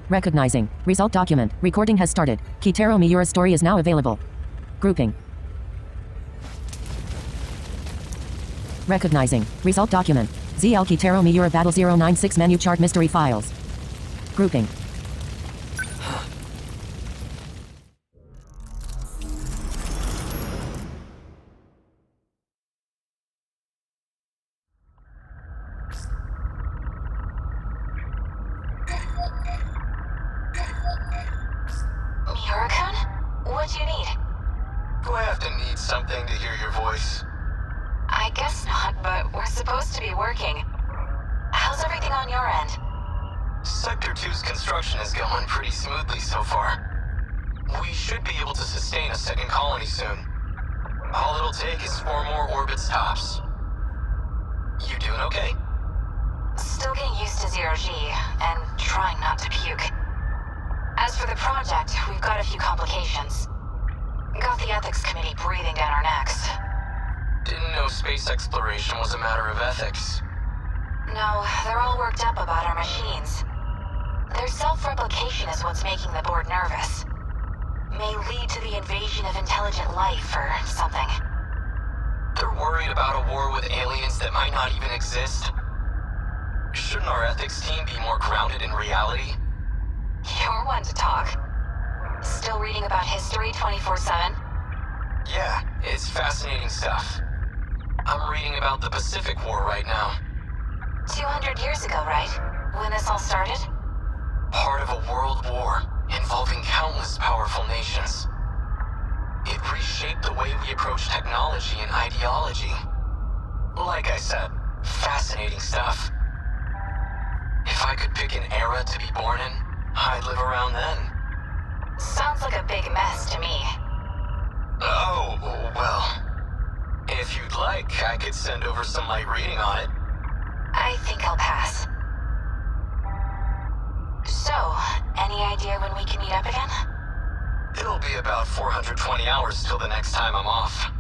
Recognizing. Result document. Recording has started. Kitaro Miura's story is now available. Grouping. Recognizing. Result document. ZL Kitaro Miura Battle 096 menu chart mystery files. Grouping. Miura-kun? What do you need? Do I have to need something to hear your voice? I guess not, but we're supposed to be working. How's everything on your end? Sector 2's construction is going pretty smoothly so far. We should be able to sustain a second colony soon. All it'll take is 4 more orbit stops. You doing okay? Still getting used to zero-G, and trying not to puke. As for the project, we've got a few complications. Got the ethics committee breathing down our necks. Didn't know space exploration was a matter of ethics. No, they're all worked up about our machines. Their self-replication is what's making the board nervous. May lead to the invasion of intelligent life or something. They're worried about a war with aliens that might not even exist. Shouldn't our ethics team be more grounded in reality? You're one to talk. Still reading about history 24/7? Yeah, it's fascinating stuff. I'm reading about the Pacific War right now. 200 years ago, right? When this all started? Part of a world war involving countless powerful nations. It reshaped the way we approach technology and ideology. Like I said, fascinating stuff. If I could pick an era to be born in, I'd live around then. Sounds like a big mess to me. Oh, well. If you'd like, I could send over some light reading on it. I think I'll pass. So, any idea when we can meet up again? It'll be about 420 hours till the next time I'm off.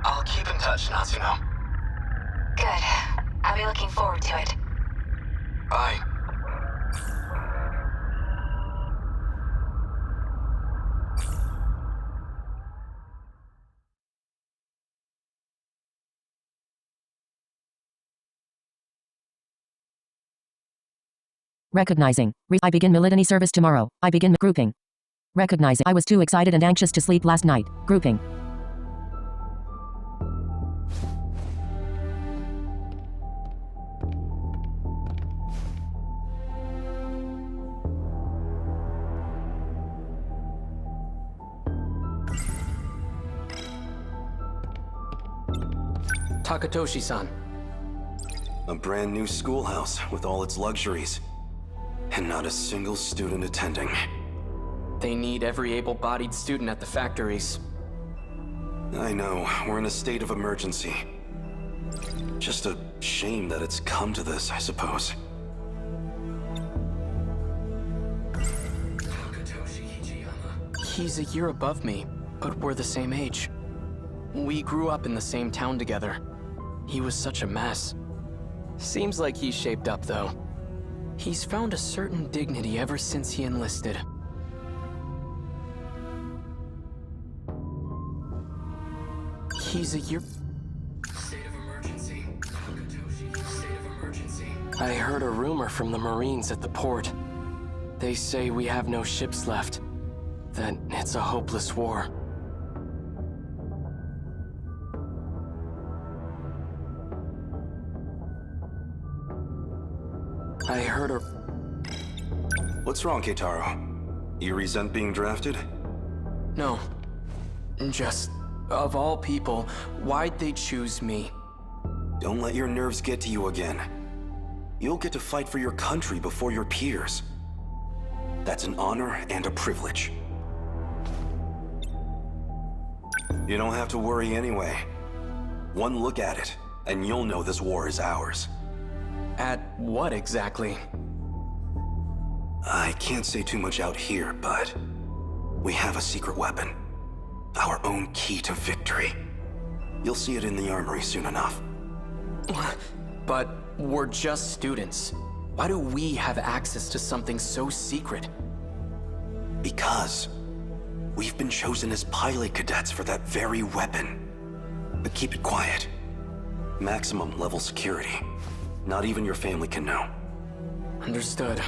I'll keep in touch, Natsuno. Good. I'll be looking forward to it. Bye. Recognizing. I begin military service tomorrow. I begin grouping. Recognizing. I was too excited and anxious to sleep last night. Grouping. Takatoshi-san. A brand new schoolhouse with all its luxuries. And not a single student attending. They need every able-bodied student at the factories. I know, we're in a state of emergency. Just a shame that it's come to this, I suppose. He's a year above me, but we're the same age. We grew up in the same town together. He was such a mess. Seems like he's shaped up, though. He's found a certain dignity ever since he enlisted. He's a year... State of emergency. State of emergency. I heard a rumor from the Marines at the port. They say we have no ships left. That it's a hopeless war. I heard a... What's wrong, Keitaro? You resent being drafted? No. Just, of all people, why'd they choose me? Don't let your nerves get to you again. You'll get to fight for your country before your peers. That's an honor and a privilege. You don't have to worry anyway. One look at it, and you'll know this war is ours. At what exactly? I can't say too much out here, but we have a secret weapon. Our own key to victory. You'll see it in the armory soon enough. But we're just students. Why do we have access to something so secret? Because we've been chosen as pilot cadets for that very weapon. But keep it quiet. Maximum level security. Not even your family can know. Understood.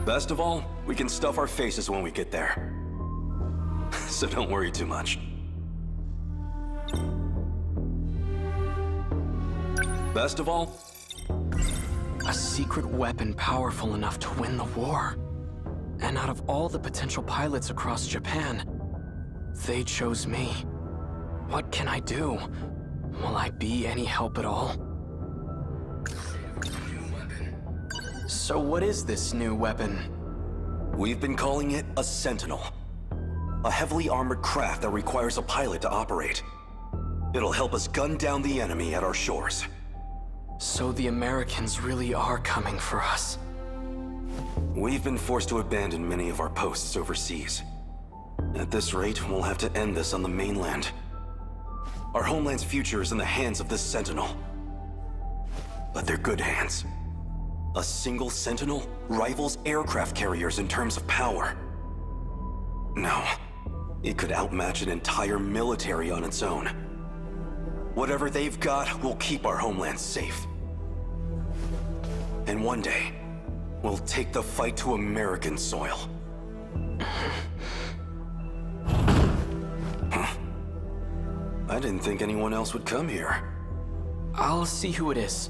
Best of all, we can stuff our faces when we get there. So don't worry too much. Best of all, A secret weapon powerful enough to win the war. And out of all the potential pilots across Japan, they chose me. What can I do? Will I be any help at all? So what is this new weapon? we've been calling it a Sentinel. A heavily armored craft that requires a pilot to operate. It'll help us gun down the enemy at our shores. So the Americans really are coming for us. We've been forced to abandon many of our posts overseas. At this rate, we'll have to end this on the mainland. Our homeland's future is in the hands of this Sentinel. But they're good hands. A single Sentinel rivals aircraft carriers in terms of power. No, it could outmatch an entire military on its own. Whatever they've got will keep our homeland safe. And one day, we'll take the fight to American soil. Huh? I didn't think anyone else would come here. I'll see who it is.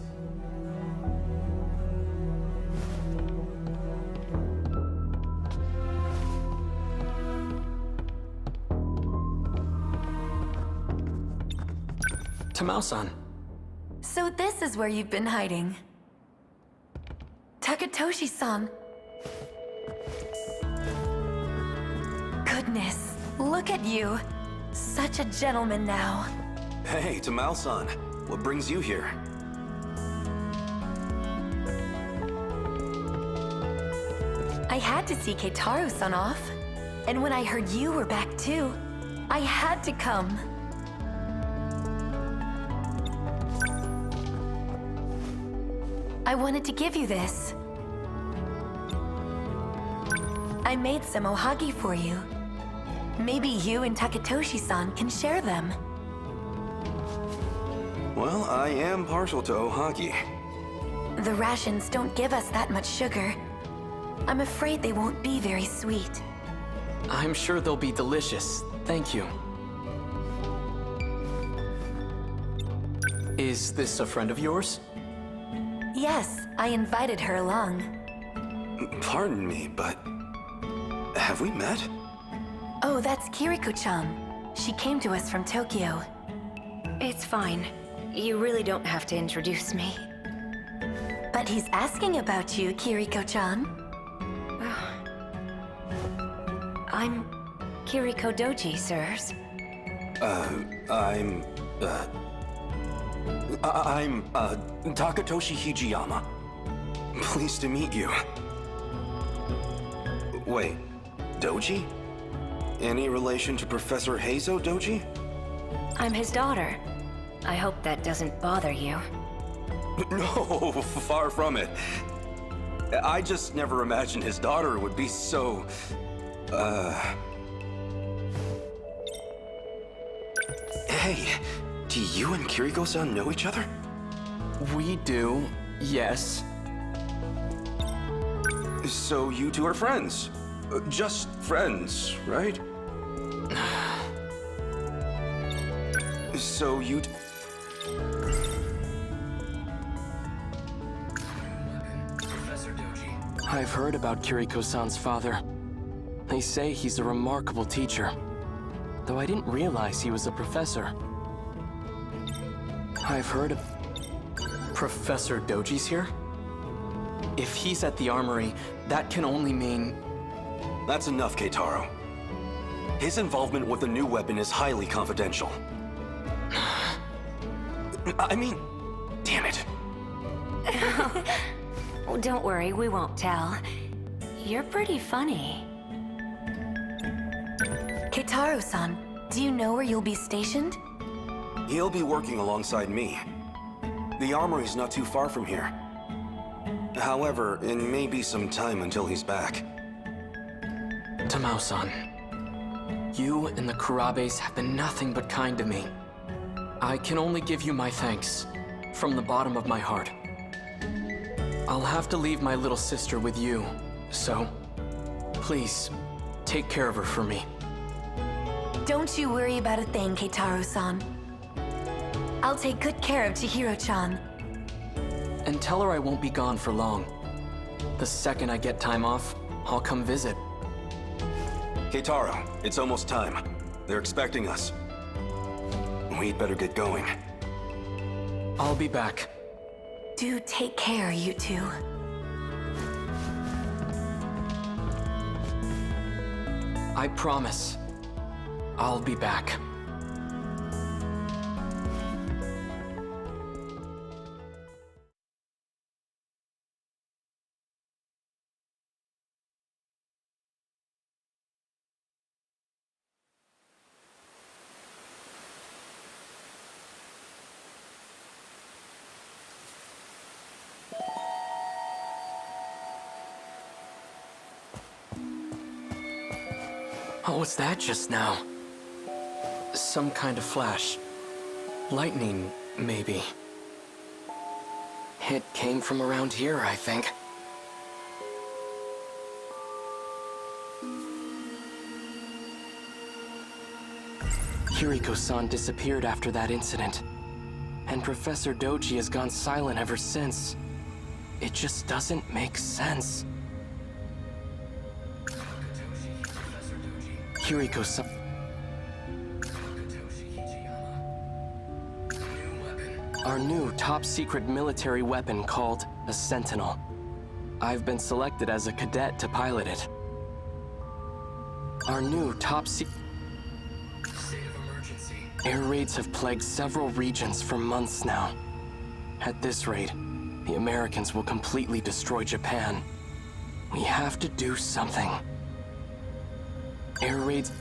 Tamao-san. So this is where you've been hiding. Takatoshi-san. Goodness, look at you. Such a gentleman now. Hey, Tamao-san. What brings you here? I had to see Keitaro-san off. And when I heard you were back too, I had to come. I wanted to give you this. I made some ohagi for you. Maybe you and Takatoshi-san can share them. Well, I am partial to ohagi. The rations don't give us that much sugar. I'm afraid they won't be very sweet. I'm sure they'll be delicious. Thank you. Is this a friend of yours? Yes, I invited her along. Pardon me, but... have we met? Oh, that's Kiriko-chan. She came to us from Tokyo. It's fine. You really don't have to introduce me. But he's asking about you, Kiriko-chan. I'm Kiriko Doji, sirs. I'm Takatoshi Hijiyama. Pleased to meet you. Wait, Doji? Any relation to Professor Heizo Doji? I'm his daughter. I hope that doesn't bother you. No, far from it. I just never imagined his daughter would be so... Hey, do you and Kiriko-san know each other? We do, yes. So you two are friends. Just friends, right? So you... I've heard about Kiriko-san's father. They say he's a remarkable teacher, though I didn't realize he was a professor. I've heard of... Professor Doji's here? If he's at the armory, that can only mean... That's enough, Keitaro. His involvement with the new weapon is highly confidential. I mean, damn it. Oh, don't worry, we won't tell. You're pretty funny. Keitaro-san, do you know where you'll be stationed? He'll be working alongside me. The armory's not too far from here. However, it may be some time until he's back. Tamao-san, you and the Kurabes have been nothing but kind to me. I can only give you my thanks, from the bottom of my heart. I'll have to leave my little sister with you, so please, take care of her for me. Don't you worry about a thing, Keitaro-san. I'll take good care of Chihiro-chan. And tell her I won't be gone for long. The second I get time off, I'll come visit. Keitaro, it's almost time. They're expecting us. We'd better get going. I'll be back. Do take care, you two. I promise. I'll be back. What was that just now? Some kind of flash. Lightning, maybe. It came from around here, I think. Kiriko-san disappeared after that incident. And Professor Doji has gone silent ever since. It just doesn't make sense. Kiriko-san... Our new top-secret military weapon called a Sentinel. I've been selected as a cadet to pilot it. Our new top-secret... Air raids have plagued several regions for months now. At this rate, the Americans will completely destroy Japan. We have to do something. Air raids...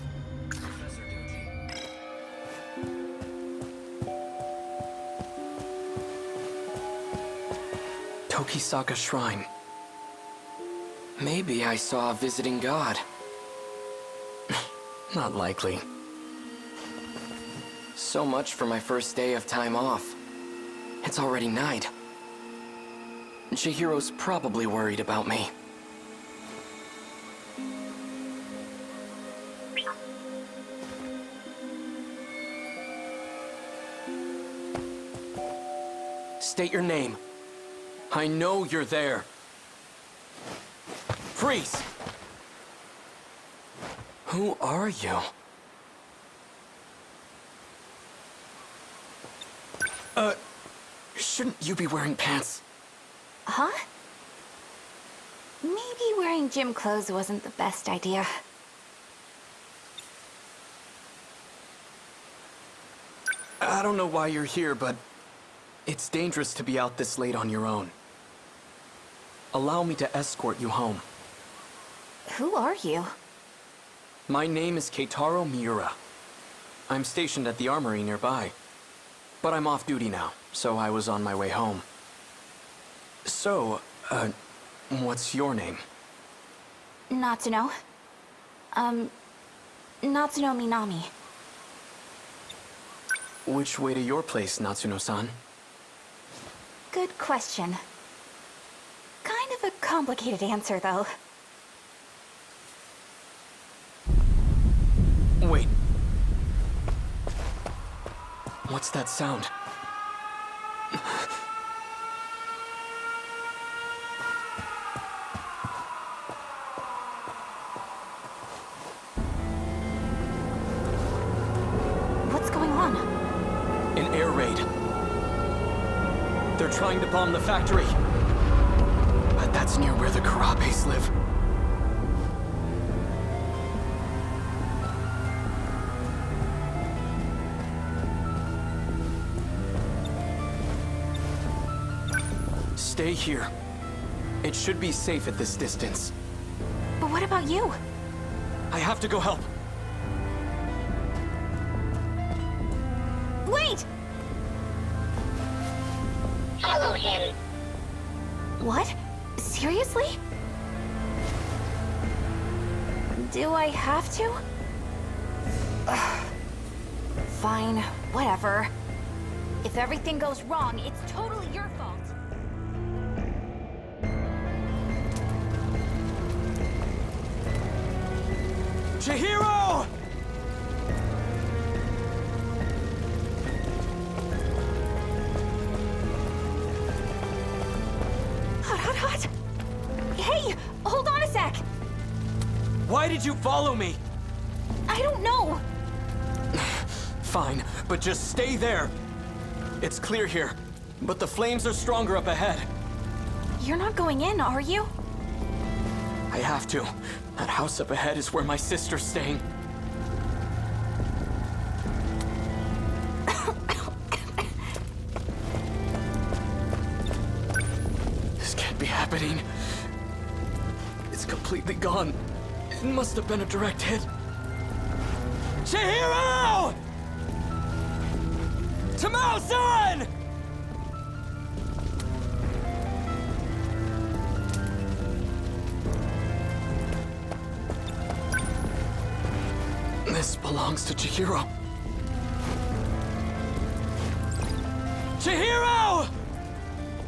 Tokisaka Shrine. Maybe I saw a visiting god. Not likely. So much for my first day of time off. It's already night. Chihiro's probably worried about me. State your name. I know you're there. Freeze! Who are you? Shouldn't you be wearing pants? Huh? Maybe wearing gym clothes wasn't the best idea. I don't know why you're here, but it's dangerous to be out this late on your own. Allow me to escort you home. Who are you? My name is Keitaro Miura. I'm stationed at the armory nearby. But I'm off duty now, so I was on my way home. So, what's your name? Natsuno. Natsuno Minami. Which way to your place, Natsuno-san? Good question. Kind of a complicated answer, though. Wait. What's that sound? What's going on? An air raid. They're trying to bomb the factory. But that's near where the Kurabes live. Stay here. It should be safe at this distance. But what about you? I have to go help. Wait! Wait! Follow him. What? Seriously? Do I have to? Ugh. Fine, whatever. If everything goes wrong, it's totally your fault. Chihiro! Hot. Hey, hold on a sec. Why did you follow me? I don't know. Fine, but just stay there. It's clear here, but the flames are stronger up ahead. You're not going in, are you? I have to. That house up ahead is where my sister's staying. This can't be happening. It's completely gone. It must have been a direct hit. Chihiro! Tamao-san! This belongs to Chihiro. Chihiro!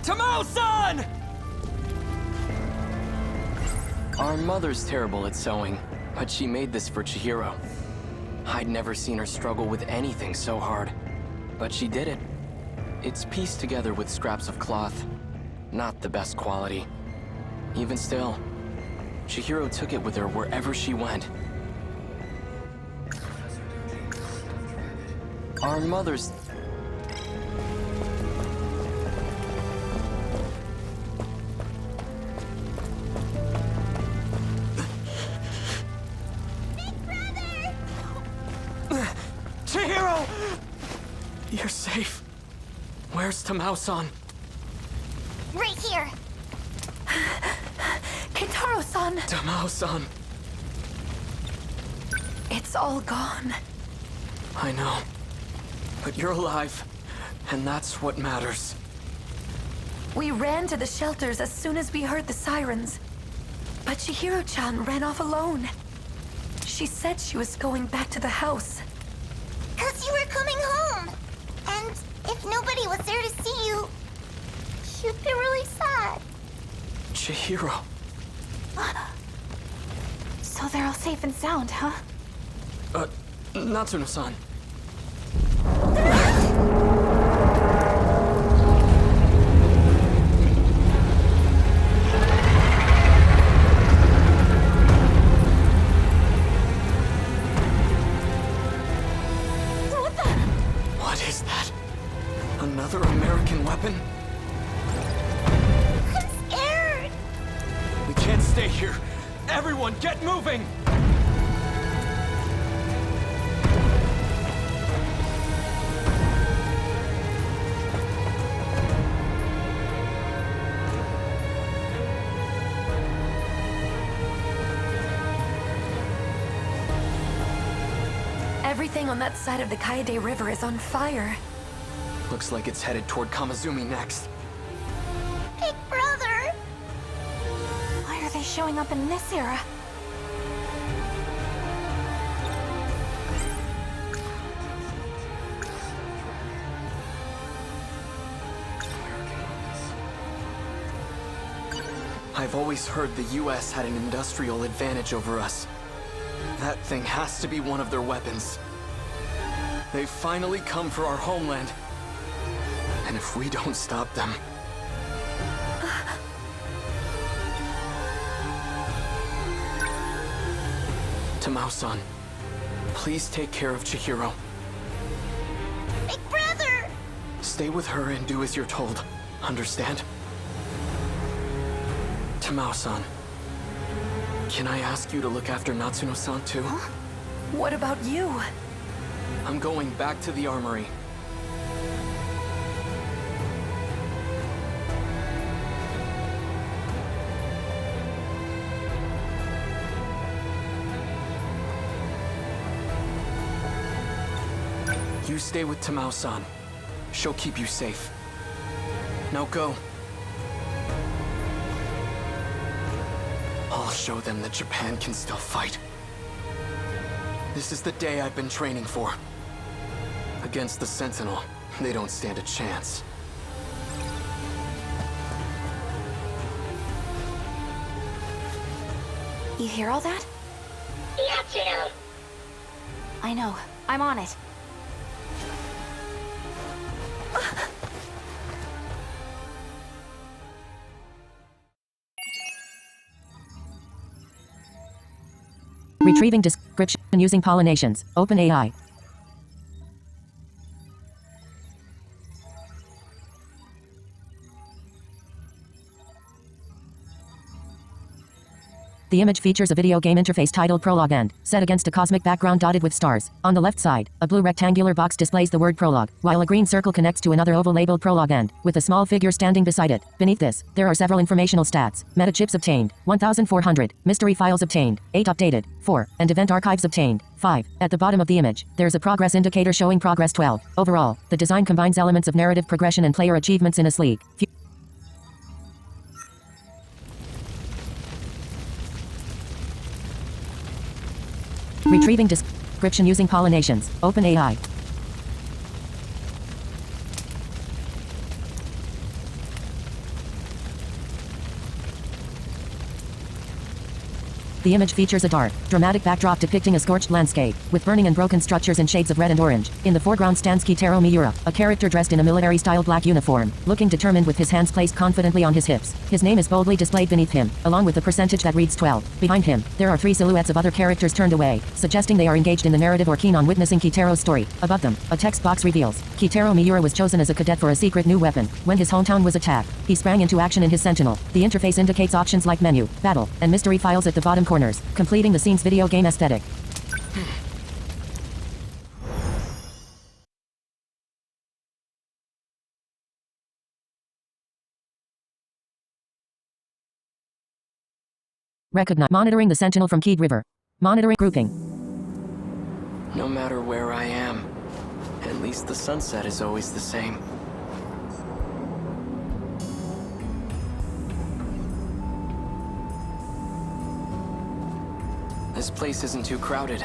Tamao-san! Our mother's terrible at sewing, but she made this for Chihiro. I'd never seen her struggle with anything so hard, but she did it. It's pieced together with scraps of cloth. Not the best quality. Even still, Chihiro took it with her wherever she went. Our mother's... Chihiro! You're safe. Where's Tamao-san? Right here. Keitaro-san! Tamao-san. It's all gone. I know. But you're alive, and that's what matters. We ran to the shelters as soon as we heard the sirens. But Chihiro-chan ran off alone. She said she was going back to the house. 'Cause you were coming home. And if nobody was there to see you, you'd be really sad. Chihiro. So they're all safe and sound, huh? Natsuno-san. What is that? Another American weapon? I'm scared. We can't stay here. Everyone, get moving! Everything on that side of the Kaede River is on fire. Looks like it's headed toward Kamizumi next. Big brother. Why are they showing up in this era? I've always heard the US had an industrial advantage over us. That thing has to be one of their weapons. They've finally come for our homeland. And if we don't stop them... Tamao-san, please take care of Chihiro. Big brother. Stay with her and do as you're told. Understand? Tamao-san, can I ask you to look after Natsuno-san too? What about you? I'm going back to the armory. You You stay with Tamao-san. She'll keep you safe. Now go. I'll show them that Japan can still fight. This is the day I've been training for. Against the Sentinel, they don't stand a chance. You hear all that? I know. I'm on it. Retrieving description using pollinations. OpenAI. The image features a video game interface titled Prologue and, set against a cosmic background dotted with stars. On the left side, a blue rectangular box displays the word Prologue, while a green circle connects to another oval labeled Prologue and, with a small figure standing beside it. Beneath this, there are several informational stats. Meta chips obtained, 1,400. Mystery files obtained, 8 updated, 4. And event archives obtained, 5. At the bottom of the image, there's a progress indicator showing progress 12. Overall, the design combines elements of narrative progression and player achievements in a sleek, Retrieving description using pollinations. OpenAI. The image features a dark, dramatic backdrop depicting a scorched landscape, with burning and broken structures in shades of red and orange. In the foreground stands Kitaro Miura, a character dressed in a military-style black uniform, looking determined with his hands placed confidently on his hips. His name is boldly displayed beneath him, along with the percentage that reads 12. Behind him, there are 3 silhouettes of other characters turned away, suggesting they are engaged in the narrative or keen on witnessing Kitaro's story. Above them, a text box reveals, Kitaro Miura was chosen as a cadet for a secret new weapon. When his hometown was attacked, he sprang into action in his Sentinel. The interface indicates options like menu, battle, and mystery files at the bottom corners, completing the scene's video game aesthetic. Recognize. Monitoring the Sentinel from Keyed River. Monitoring grouping. No matter where I am, at least the sunset is always the same. This place isn't too crowded.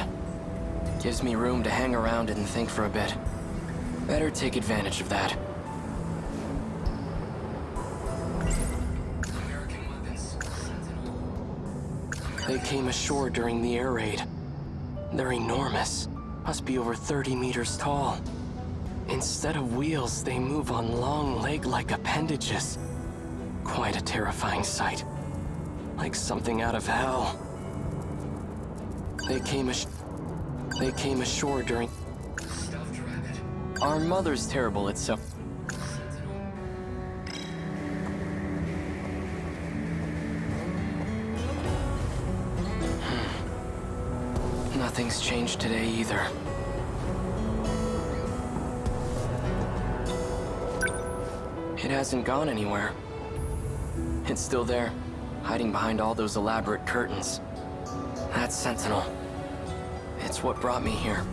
Gives me room to hang around and think for a bit. Better take advantage of that. American weapons, Sentinel. They came ashore during the air raid. They're enormous. Must be over 30 meters tall. Instead of wheels, they move on long leg-like appendages. Quite a terrifying sight. Like something out of hell. They came ashore during... Stuffed rabbit. Our mother's terrible at so... Nothing's changed today either. It hasn't gone anywhere. It's still there, hiding behind all those elaborate curtains. That Sentinel. It's what brought me here.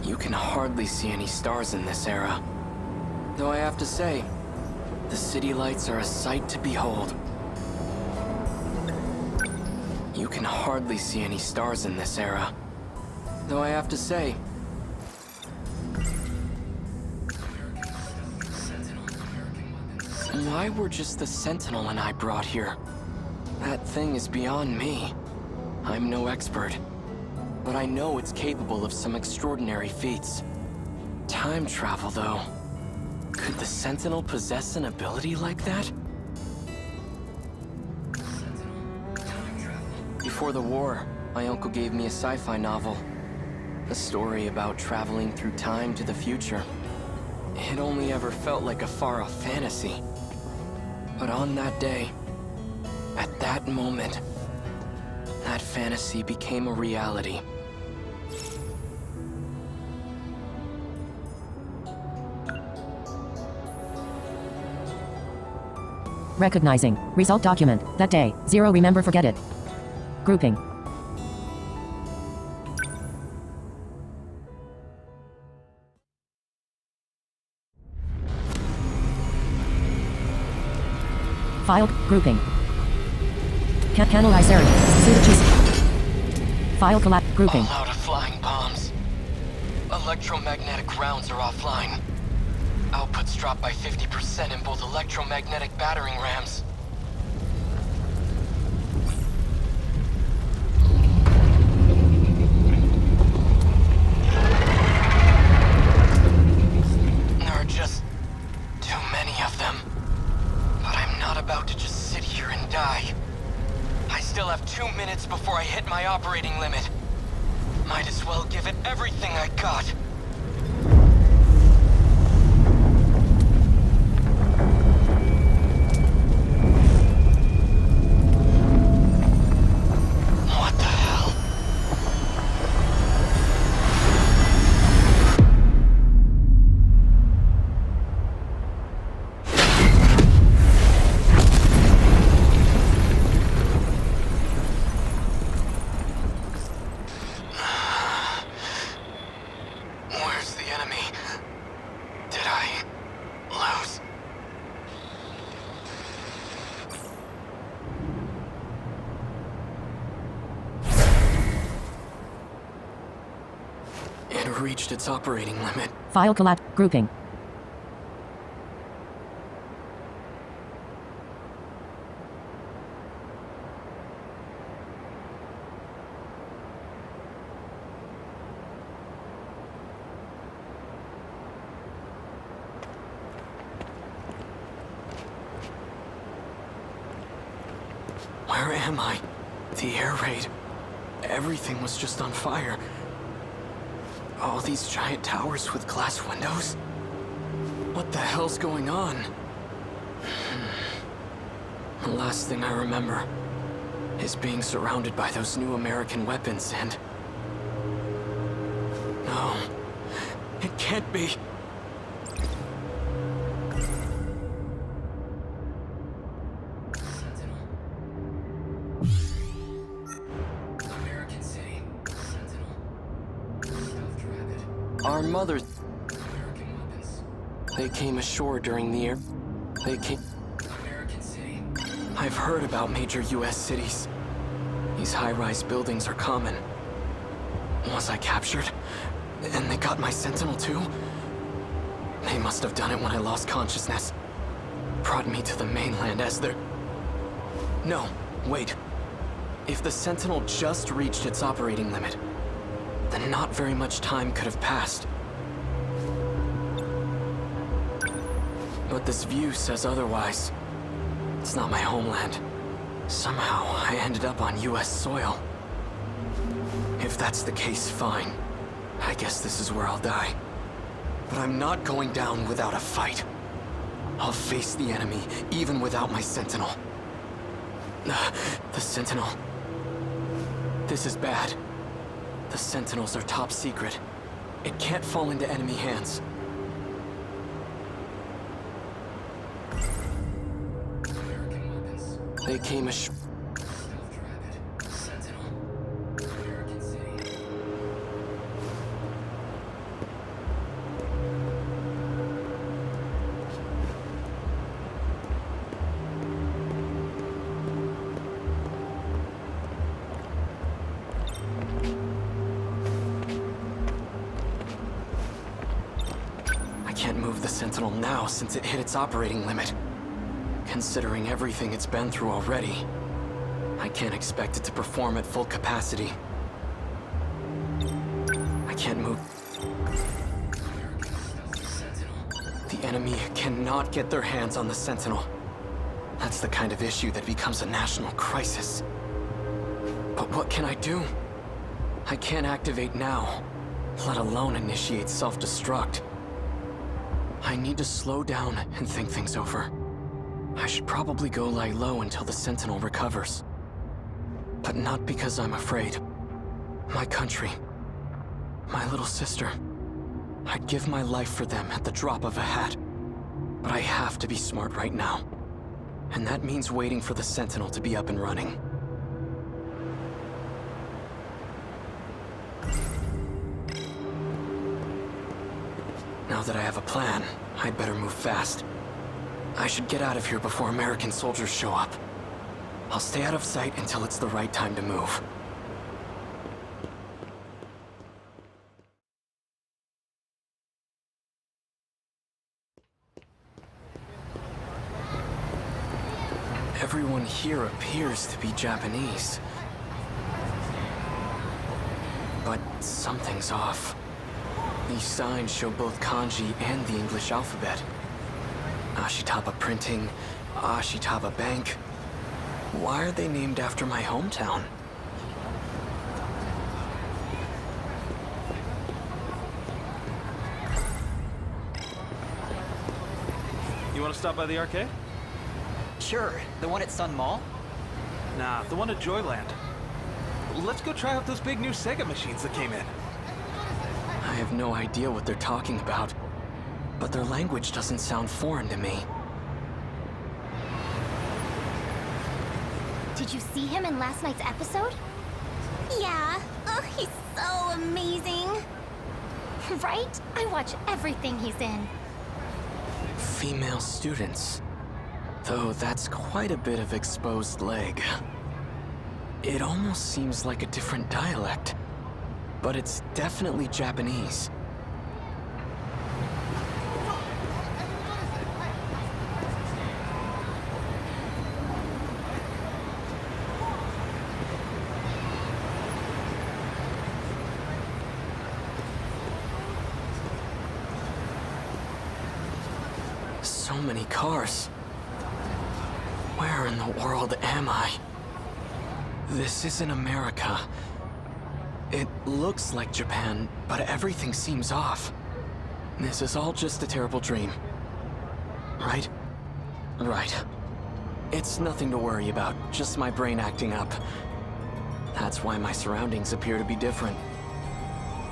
You can hardly see any stars in this era. Though I have to say, the city lights are a sight to behold. You can hardly see any stars in this era. Though I have to say... Why were just the Sentinel and I brought here? That thing is beyond me. I'm no expert. But I know it's capable of some extraordinary feats. Time travel, though. Could the Sentinel possess an ability like that? Before the war, my uncle gave me a sci-fi novel. A story about traveling through time to the future. It only ever felt like a far-off fantasy. But on that day, at that moment, that fantasy became a reality. Recognizing. Result document. That day. 0 remember forget it. Grouping. File. Grouping. Canalize area. File collapse. Grouping. All out of flying bombs. Electromagnetic rounds are offline. Outputs dropped by 50% in both electromagnetic battering rams. There are just too many of them. But I'm not about to just sit here and die. I still have 2 minutes before I hit my operating limit. Might as well give it everything I got. What the hell? Where's the enemy? Did I lose? It reached its operating limit. File collapse. Grouping. Where am I? The air raid. Everything was just on fire. All these giant towers with glass windows? What the hell's going on? The last thing I remember is being surrounded by those new American weapons and... No, it can't be. American City. Sentinel. Stealth Rabbit. Our mothers. American weapons. They came ashore during the air. They came. American City. I've heard about major US cities. These high-rise buildings are common. Was I captured? And they got my Sentinel too? They must have done it when I lost consciousness. Brought me to the mainland as their... No, wait. If the Sentinel just reached its operating limit, then not very much time could have passed. But this view says otherwise. It's not my homeland. Somehow, I ended up on US soil. If that's the case, fine. I guess this is where I'll die. But I'm not going down without a fight. I'll face the enemy, even without my Sentinel. The Sentinel. This is bad. The Sentinels are top secret. It can't fall into enemy hands. American weapons. They came ashore. Stealth Rabbit. Sentinel. American City. I can't move the Sentinel now since it hit its operating limit. Considering everything it's been through already, I can't expect it to perform at full capacity. I can't move. The enemy cannot get their hands on the Sentinel. That's the kind of issue that becomes a national crisis. But What can I do? I can't activate now, let alone initiate self-destruct. I need to slow down and think things over. I should probably go lie low until the Sentinel recovers. But not because I'm afraid. My country, my little sister. I'd give my life for them at the drop of a hat. But I have to be smart right now. And that means waiting for the Sentinel to be up and running. Now that I have a plan, I'd better move fast. I should get out of here before American soldiers show up. I'll stay out of sight until it's the right time to move. Everyone here appears to be Japanese. But something's off. These signs show both kanji and the English alphabet. Ashitaba Printing, Ashitaba Bank. Why are they named after my hometown? You want to stop by the arcade? Sure. The one at Sun Mall? Nah, the one at Joyland. Let's go try out those big new Sega machines that came in. I have no idea what they're talking about, but their language doesn't sound foreign to me. Did you see him in last night's episode? Yeah. Oh, he's so amazing. Right? I watch everything he's in. Female students. Though that's quite a bit of exposed leg. It almost seems like a different dialect, but it's definitely Japanese. So many cars. Where in the world am I? This isn't America. It looks like Japan, but everything seems off. This is all just a terrible dream. Right? Right. It's nothing to worry about, just my brain acting up. That's why my surroundings appear to be different.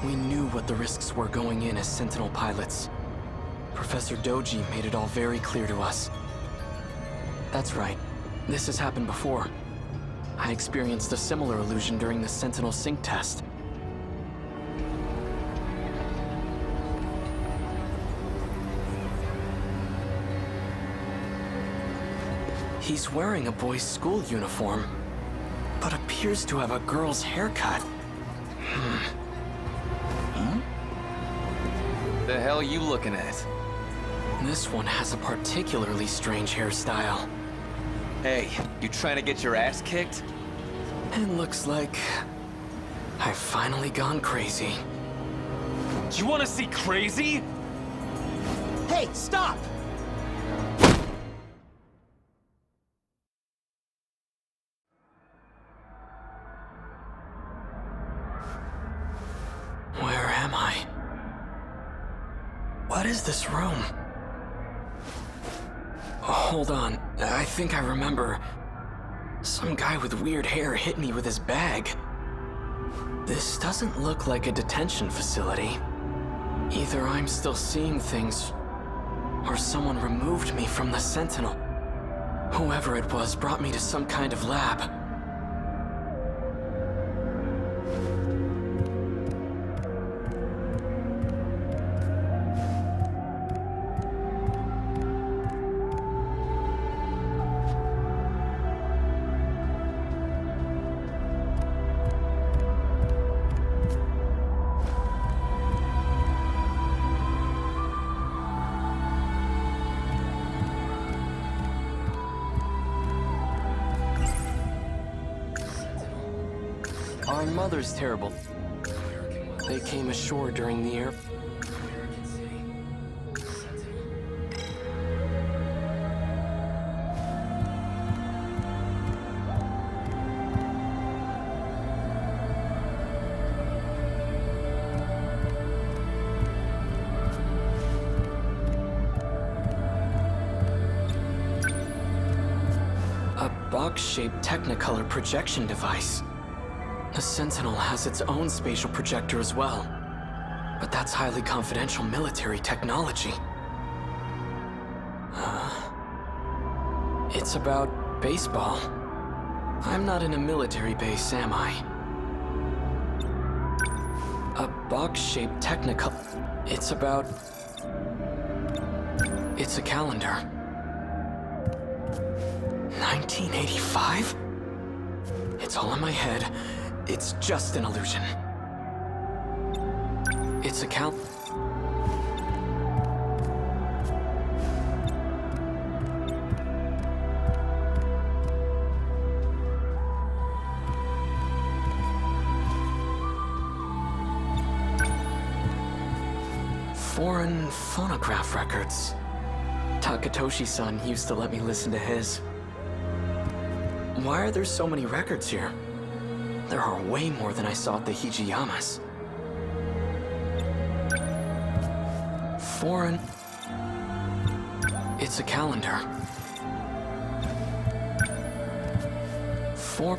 We knew what the risks were going in as Sentinel pilots. Professor Doji made it all very clear to us. That's right. This has happened before. I experienced a similar illusion during the Sentinel sync test. He's wearing a boy's school uniform, but appears to have a girl's haircut. The hell you looking at? This one has a particularly strange hairstyle. Hey, you trying to get your ass kicked? It looks like I've finally gone crazy. Do you want to see crazy? Hey, stop! Where am I? What is this room? Hold on, I think I remember. Some guy with weird hair hit me with his bag. This doesn't look like a detention facility. Either I'm still seeing things, or someone removed me from the Sentinel. Whoever it was brought me to some kind of lab. Our mother's terrible. They came ashore during the air. box-shaped Technicolor projection device. The Sentinel has its own spatial projector as well. But that's highly confidential military technology. It's about baseball. I'm not in a military base, am I? A box-shaped Technicolor. It's about... It's a calendar. 1985? It's all in my head. It's just an illusion. It's a foreign phonograph records. Takatoshi-san used to let me listen to his. Why are there so many records here? There are way more than I saw at the Hijiyamas. Foreign... It's a calendar. Four...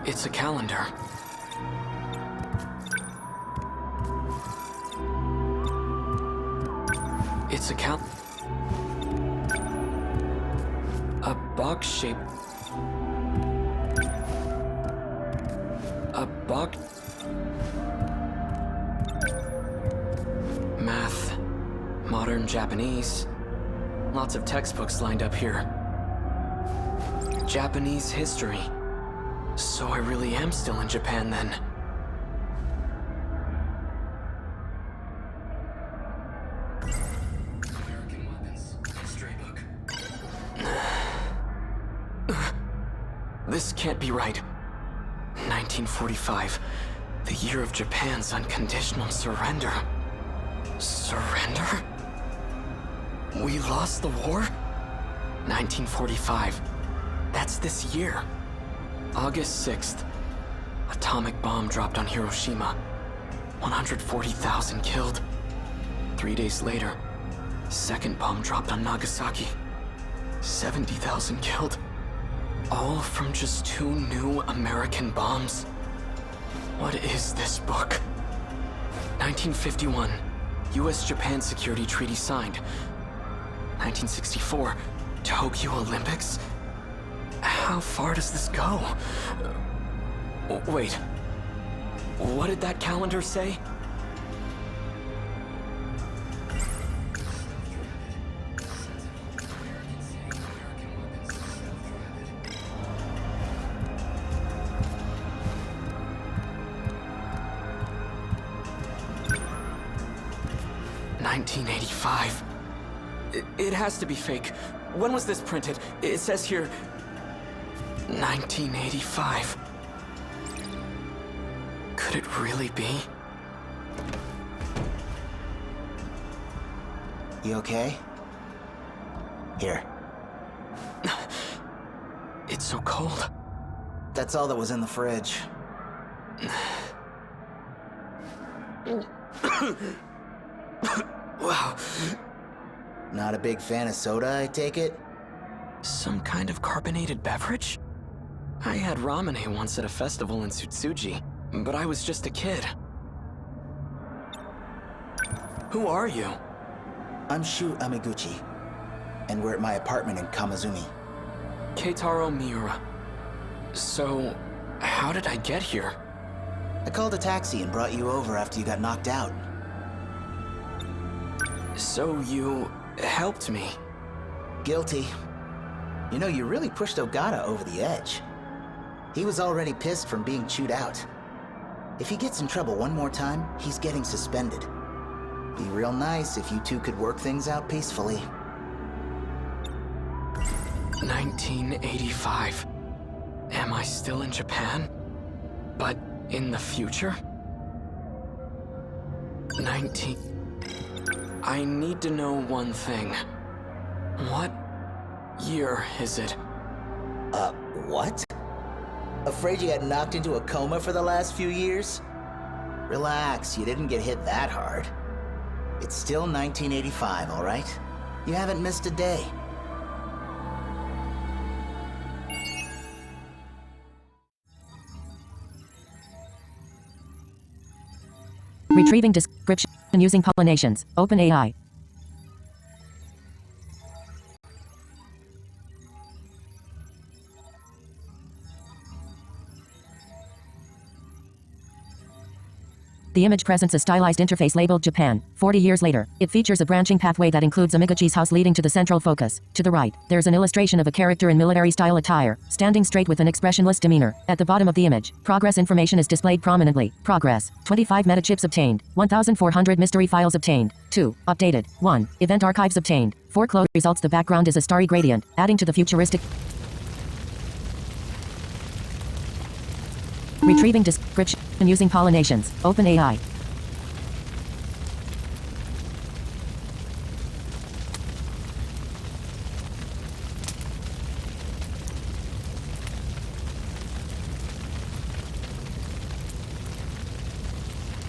It's a calendar. It's a a box-shaped... A box... Math. Modern Japanese. Lots of textbooks lined up here. Japanese history. So I really am still in Japan then. American weapons. Stray book. This can't be right. 1945. The year of Japan's unconditional surrender. Surrender? We lost the war? 1945. That's this year. August 6th. Atomic bomb dropped on Hiroshima. 140,000 killed. 3 days later, second bomb dropped on Nagasaki. 70,000 killed. All from just 2 new American bombs. What is this book? 1951. US-Japan Security Treaty signed. 1964. Tokyo Olympics? How far does this go? Wait. What did that calendar say? $1985. It has to be fake. When was this printed? It says here... 1985. Could it really be? You okay? Here. It's so cold. That's all that was in the fridge. Wow. Not a big fan of soda, I take it? Some kind of carbonated beverage? I had ramen once at a festival in Tsutsuji, but I was just a kid. Who are you? I'm Shu Amiguchi, and we're at my apartment in Kamazumi. Keitaro Miura. So, how did I get here? I called a taxi and brought you over after you got knocked out. So you helped me? Guilty. You know, you really pushed Ogata over the edge. He was already pissed from being chewed out. If he gets in trouble one more time, he's getting suspended. Be real nice if you two could work things out peacefully. 1985. Am I still in Japan? But in the future? 19... I need to know one thing. What year is it? What? Afraid you got knocked into a coma for the last few years? Relax, you didn't get hit that hard. It's still 1985, all right? You haven't missed a day. Retrieving description using pollinations. OpenAI. The image presents a stylized interface labeled Japan. 40 years later, it features a branching pathway that includes a Migachi's house leading to the central focus. To the right, there's an illustration of a character in military-style attire, standing straight with an expressionless demeanor. At the bottom of the image, progress information is displayed prominently. Progress: 25 metachips obtained, 1,400 mystery files obtained, 2 updated, 1 event archives obtained, 4 closed results. The background is a starry gradient, adding to the futuristic. Retrieving description using pollinations. OpenAI.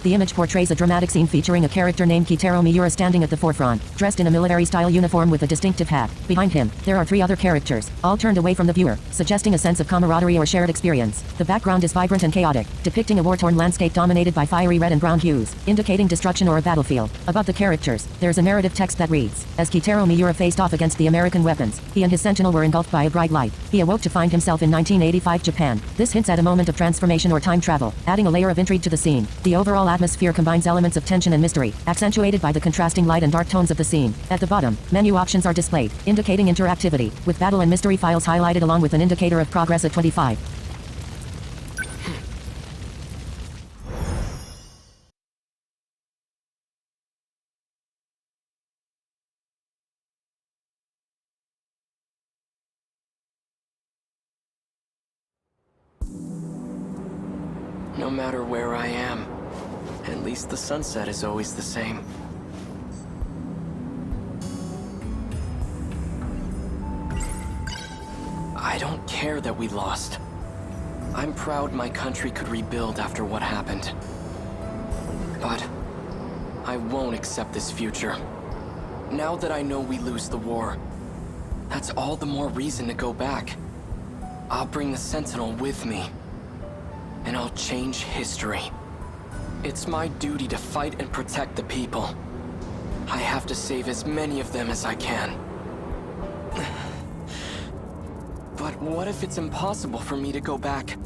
The image portrays a dramatic scene featuring a character named Kitaro Miura standing at the forefront, dressed in a military-style uniform with a distinctive hat. Behind him, there are 3 other characters, all turned away from the viewer, suggesting a sense of camaraderie or shared experience. The background is vibrant and chaotic, depicting a war-torn landscape dominated by fiery red and brown hues, indicating destruction or a battlefield. Above the characters, there's a narrative text that reads, "As Kitaro Miura faced off against the American weapons, he and his Sentinel were engulfed by a bright light. He awoke to find himself in 1985 Japan." This hints at a moment of transformation or time travel, adding a layer of intrigue to the scene. The overall atmosphere combines elements of tension and mystery, accentuated by the contrasting light and dark tones of the scene. At the bottom, menu options are displayed, indicating interactivity, with battle and mystery files highlighted along with an indicator of progress at 25. No matter where I am, at least the sunset is always the same. I don't care that we lost. I'm proud my country could rebuild after what happened. But I won't accept this future. Now that I know we lose the war, that's all the more reason to go back. I'll bring the Sentinel with me, and I'll change history. It's my duty to fight and protect the people. I have to save as many of them as I can. But what if it's impossible for me to go back?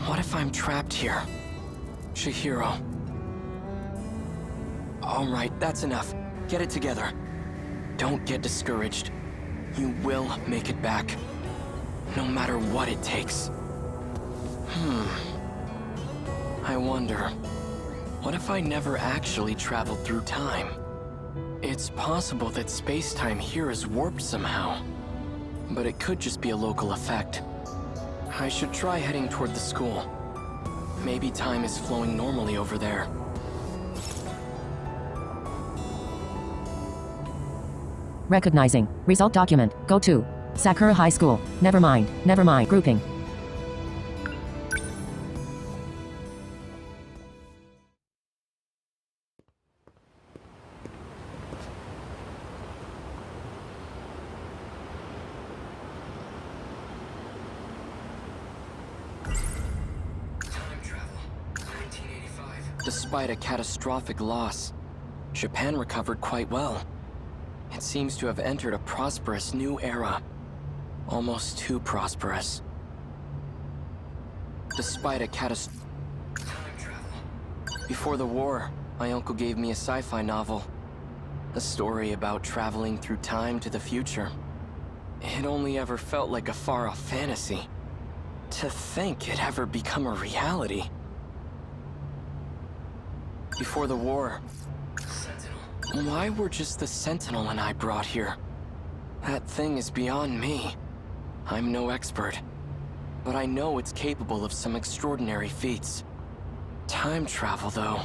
What if I'm trapped here? Chihiro. All right, that's enough. Get it together. Don't get discouraged. You will make it back. No matter what it takes. I wonder, what if I never actually traveled through time? It's possible that space-time here is warped somehow. But it could just be a local effect. I should try heading toward the school. Maybe time is flowing normally over there. Recognizing. Result document. Go to Sakura High School. Never mind. Grouping. Despite a catastrophic loss, Japan recovered quite well. It seems to have entered a prosperous new era. Almost too prosperous. Despite a Before the war, my uncle gave me a sci-fi novel. A story about traveling through time to the future. It only ever felt like a far-off fantasy. To think it ever become a reality. Before the war, why were just the Sentinel and I brought here? That thing is beyond me. I'm no expert, but I know it's capable of some extraordinary feats. Time travel, though.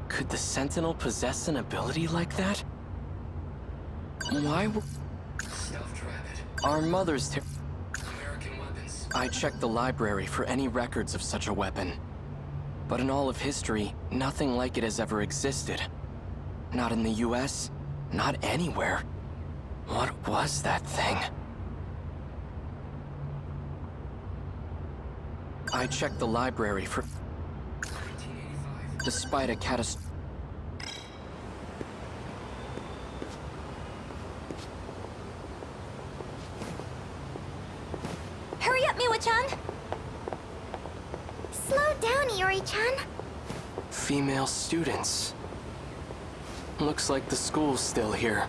Could the Sentinel possess an ability like that? Why were... Stuffed rabbit. Our mother's I checked the library for any records of such a weapon. But in all of history, nothing like it has ever existed. Not in the US, not anywhere. What was that thing? I checked the library for... Despite a catastrophe... Hurry up, Miwa-chan! Slow down, Iori-chan. Female students. Looks like the school's still here.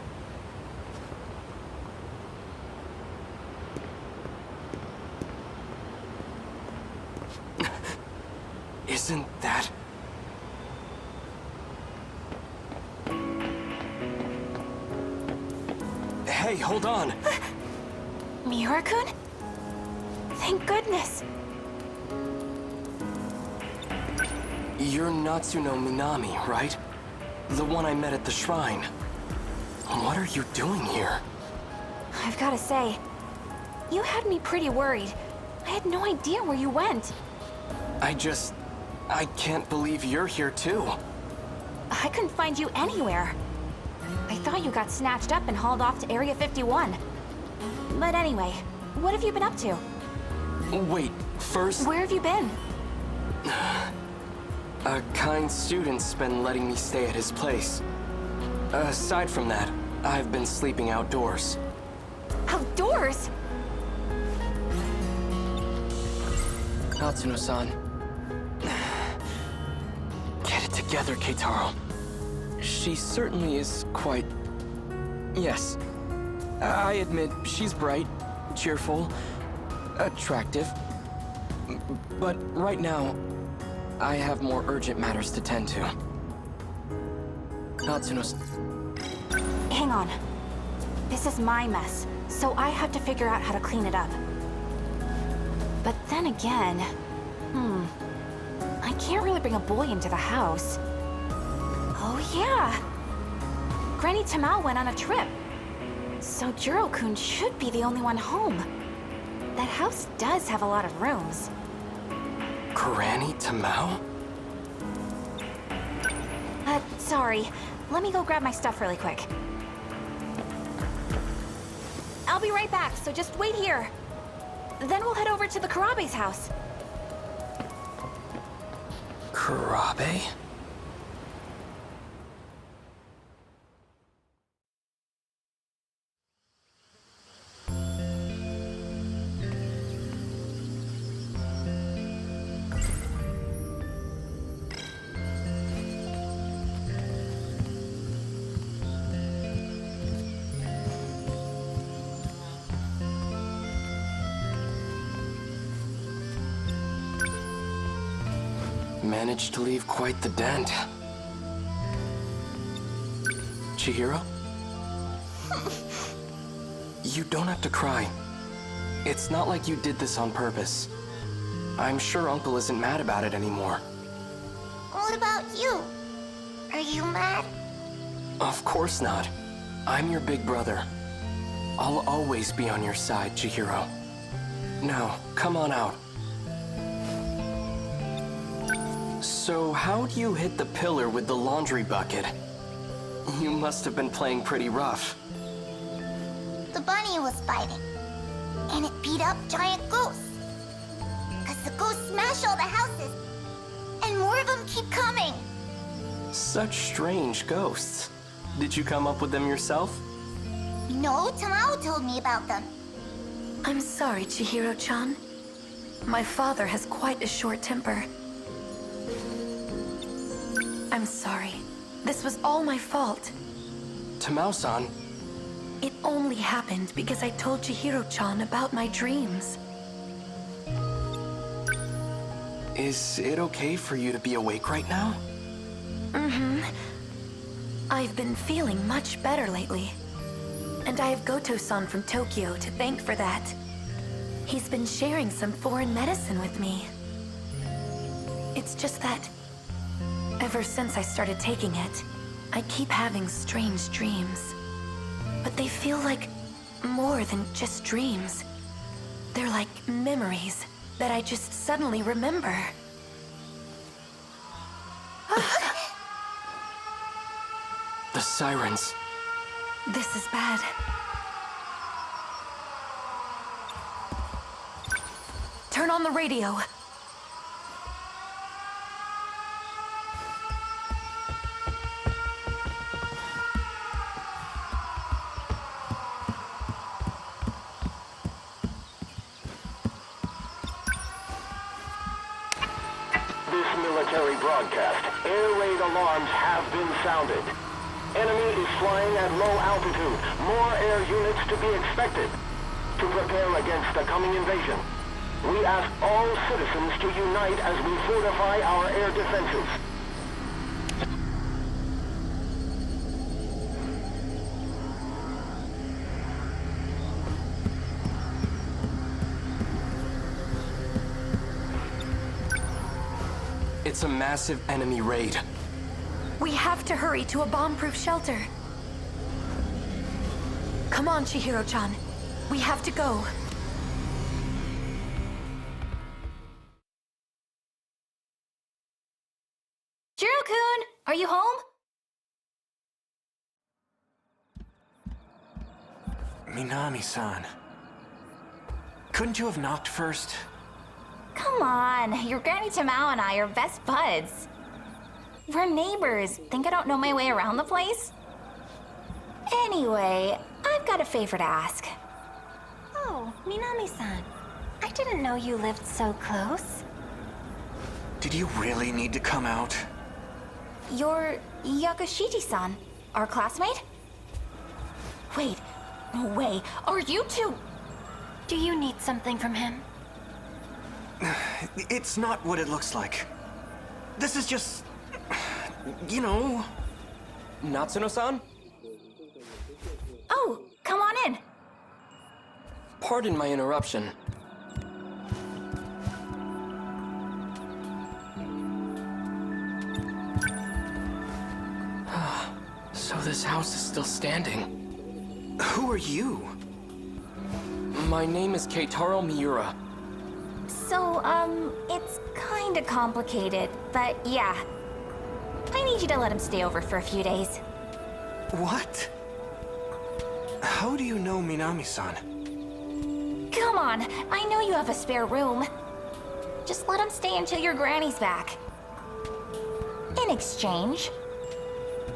Isn't that... Hey, hold on! Miura-kun? Thank goodness. You're Natsuno Minami, right? The one I met at the shrine. What are you doing here? I've gotta say, you had me pretty worried. I had no idea where you went. I can't believe you're here too. I couldn't find you anywhere. I thought you got snatched up and hauled off to Area 51. But anyway, what have you been up to? Wait, first... Where have you been? A kind student's been letting me stay at his place. Aside from that, I've been sleeping outdoors. Outdoors? Natsuno-san. Get it together, Keitaro. She certainly is quite... Yes. I admit, she's bright, cheerful, attractive. But right now, I have more urgent matters to tend to. Natsuno's... Hang on. This is my mess, so I have to figure out how to clean it up. But then again... I can't really bring a boy into the house. Oh yeah! Granny Tamao went on a trip. So Jiro-kun should be the only one home. That house does have a lot of rooms. Granny Tamao? Sorry. Let me go grab my stuff really quick. I'll be right back, so just wait here. Then we'll head over to the Karabe's house. Karabe? Managed to leave quite the dent. Chihiro? You don't have to cry. It's not like you did this on purpose. I'm sure Uncle isn't mad about it anymore. What about you? Are you mad? Of course not. I'm your big brother. I'll always be on your side, Chihiro. Now, come on out. So how'd you hit the pillar with the laundry bucket? You must have been playing pretty rough. The bunny was fighting, and it beat up giant ghosts. 'Cause the ghosts smash all the houses, and more of them keep coming. Such strange ghosts. Did you come up with them yourself? No, Tamao told me about them. I'm sorry, Chihiro-chan. My father has quite a short temper. I'm sorry. This was all my fault. Tamao-san. It only happened because I told Chihiro-chan about my dreams. Is it okay for you to be awake right now? I've been feeling much better lately. And I have Goto-san from Tokyo to thank for that. He's been sharing some foreign medicine with me. It's just that... ever since I started taking it, I keep having strange dreams. But they feel like more than just dreams. They're like memories that I just suddenly remember. The sirens. This is bad. Turn on the radio. This military broadcast. Air raid alarms have been sounded. Enemy is flying at low altitude. More air units to be expected. To prepare against the coming invasion, we ask all citizens to unite as we fortify our air defenses. It's a massive enemy raid. We have to hurry to a bomb-proof shelter. Come on, Chihiro-chan. We have to go. Jiro-kun, are you home? Minami-san. Couldn't you have knocked first? Come on, your Granny Tamao and I are best buds. We're neighbors. Think I don't know my way around the place? Anyway, I've got a favor to ask. Oh, Minami-san. I didn't know you lived so close. Did you really need to come out? You're Yakushiji-san, our classmate? Wait, no way. Are you two? Do you need something from him? It's not what it looks like. This is just... you know... Natsuno-san? Oh, come on in. Pardon my interruption. So this house is still standing. Who are you? My name is Keitaro Miura. So, it's kinda complicated, but yeah. I need you to let him stay over for a few days. What? How do you know Minami-san? Come on, I know you have a spare room. Just let him stay until your granny's back. In exchange,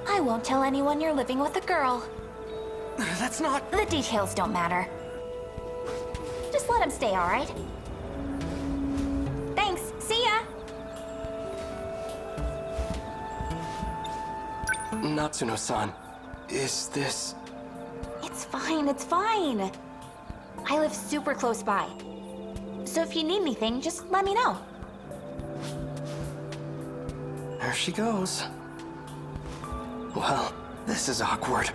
I won't tell anyone you're living with a girl. That's not... The details don't matter. Just let him stay, all right? Thanks, see ya! Natsuno-san, is this... It's fine, it's fine. I live super close by. So if you need anything, just let me know. There she goes. Well, this is awkward.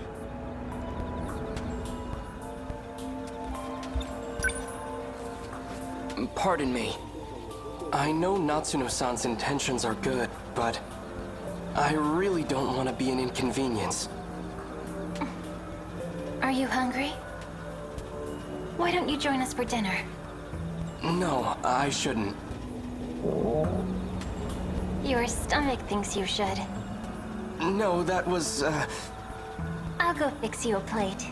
Pardon me. I know Natsuno-san's intentions are good, but I really don't want to be an inconvenience. Are you hungry? Why don't you join us for dinner? No, I shouldn't. Your stomach thinks you should. No, that was, I'll go fix you a plate.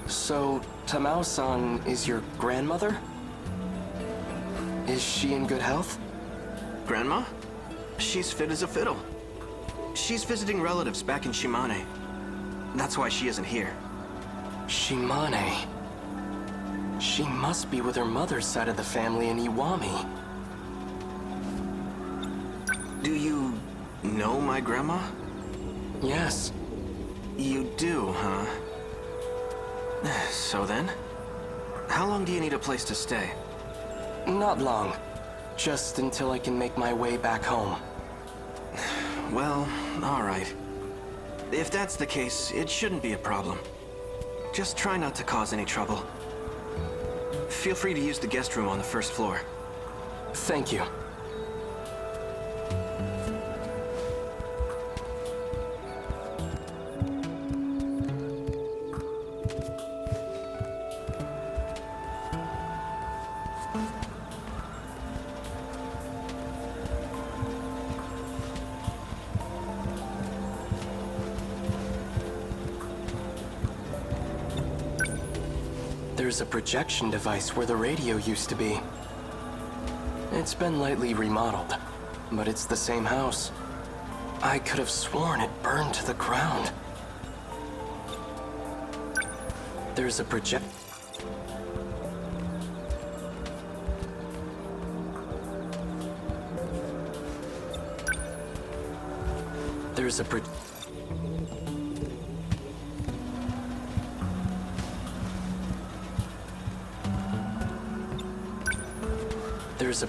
So, Tamao-san is your grandmother? Is she in good health? Grandma? She's fit as a fiddle. She's visiting relatives back in Shimane. That's why she isn't here. Shimane. She must be with her mother's side of the family in Iwami. Do you know my grandma? Yes. You do, huh? So then? How long do you need a place to stay? Not long. Just until I can make my way back home. Well, all right. If that's the case, it shouldn't be a problem. Just try not to cause any trouble. Feel free to use the guest room on the first floor. Thank you. There's a projection device where the radio used to be. It's been lightly remodeled, but it's the same house. I could have sworn it burned to the ground. There's a There's a There's a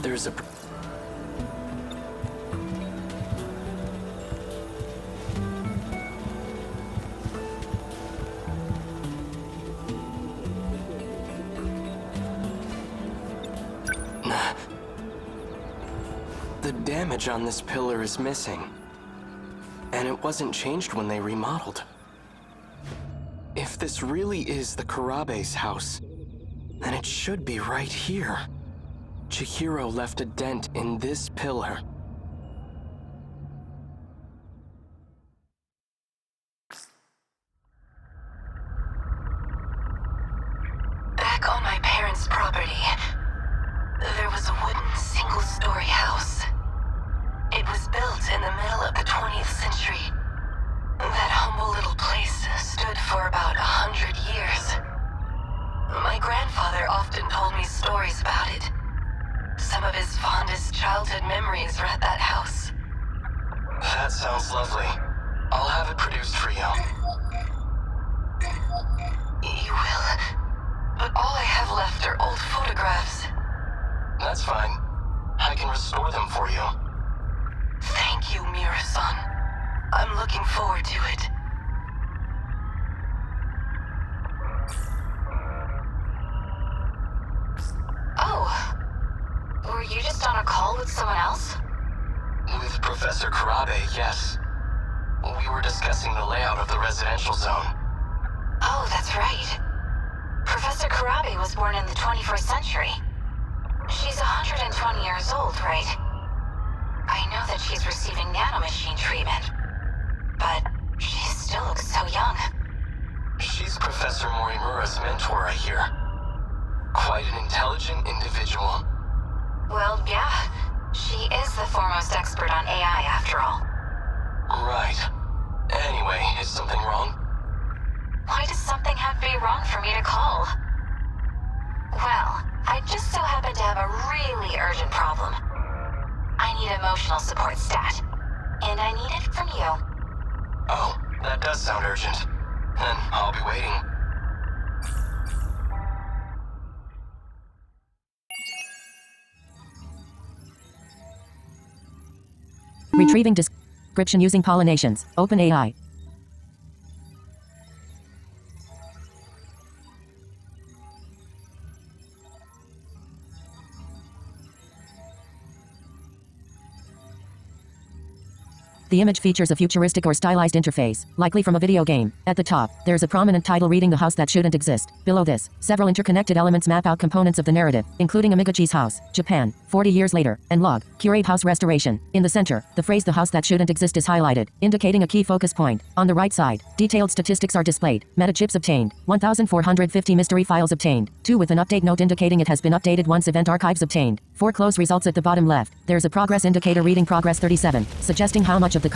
There's a The damage on this pillar is missing. And it wasn't changed when they remodeled. If this really is the Kurabe's house, then it should be right here. Chihiro left a dent in this pillar. Back on my parents' property, there was a wooden single-story house. It was built in the middle of the 20th century. That humble little place stood for about 100 years. My grandfather often told me stories about it. Some of his fondest childhood memories are at that house. That sounds lovely. I'll have it produced for you. You will? But all I have left are old photographs. That's fine. I can restore them for you. Thank you, Mira-san. I'm looking forward to it. Oh. Were you just on a call with someone else? With Professor Kurabe, yes. We were discussing the layout of the residential zone. Oh, that's right. Professor Kurabe was born in the 21st century. She's 120 years old, right? I know that she's receiving nanomachine treatment, but she still looks so young. She's Professor Morimura's mentor, I hear. Quite an intelligent individual. Well, yeah. She is the foremost expert on AI, after all. Right. Anyway, is something wrong? Why does something have to be wrong for me to call? Well, I just so happen to have a really urgent problem. I need emotional support stat. And I need it from you. Oh, that does sound urgent. Then I'll be waiting. Retrieving description using pollinations. OpenAI. The image features a futuristic or stylized interface, likely from a video game. At the top, there is a prominent title reading The House That Shouldn't Exist. Below this, several interconnected elements map out components of the narrative, including Amigachi's house, Japan, 40 years later, and log, curate house restoration. In the center, the phrase The House That Shouldn't Exist is highlighted, indicating a key focus point. On the right side, detailed statistics are displayed. Metachips obtained, 1,450 mystery files obtained, 2 with an update note indicating it has been updated once event archives obtained, 4 close results at the bottom left. There's a progress indicator reading progress 37, suggesting how much of the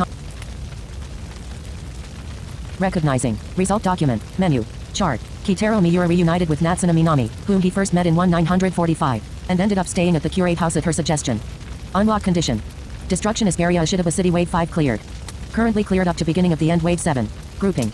recognizing. Result document. Menu. Chart. Kitaro Miura reunited with Natsuna Minami, whom he first met in 1945, and ended up staying at the Curate house at her suggestion. Unlock condition. Destruction is area Ashitaba City Wave 5 cleared. Currently cleared up to beginning of the end Wave 7. Grouping.